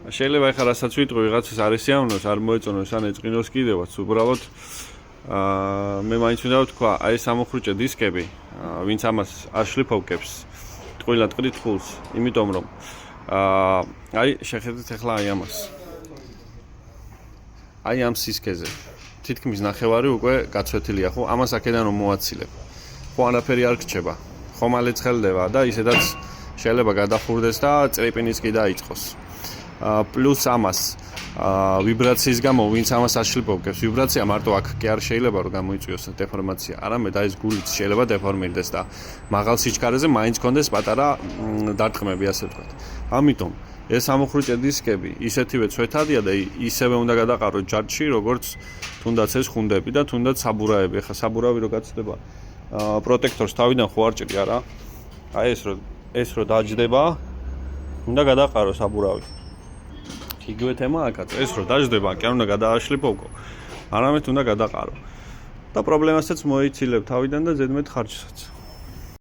შეიძლება ეხლა რასაც ვიტყვი ვიღაცას არის სიამოვნოს არ მოეწონოს ან ეწყინოს კიდევაც უბრალოდ მე მაინც უნდა ვთქვა აი ეს ამოხრუჭე დისკები ვინც ამას არ შლიფოვკებს ტყუილად ტყრით ფულს იმიტომ რომ აი შეხედეთ ეხლა აი ამას აი ამ სისქეზე თითქმის ნახევარი უკვე გაცვეთილია ხო ამას აქედან რომ მოაცილებ ხო არაფერი არ გრჩება ხომალე ცხელდება და ისედაც შეიძლება გადახურდეს და წრიპინიც კი დაიწყოს პლუს ამას ვიბრაციის გამო ვინც ამას აშლიფოვკებს ვიბრაცია მარტო აქ კი არ შეიძლება რომ გამოიწვიოს დეფორმაცია არამედ აი ეს გულიც შეიძლება დეფორმირდეს და მაღალ სიჩქარეზე მაინც კონდეს პატარა დარტყმები ასე ვთქვათ ამიტომ ეს ამოხრუჭე დისკები ისეთივე ცვეთადია და ისევე უნდა გადაყაროთ ჯარჯში როგორც თუნდაც ეს ხუნდები და თუნდაც საბურავები ახლა საბურავი რო გაცდება პროტექტორს თავიდან ხო არ ჭრი არა აი ეს რო დაჯდება უნდა გადაყარო საბურავი იგივე თემა აქაც ეს რო დაჯდება კი არ უნდა გადააშლიფოვკო არამედ უნდა გადაყარო და პრობლემასაც მოიცილებ თავიდან და ზედმეტ ხარჯსაც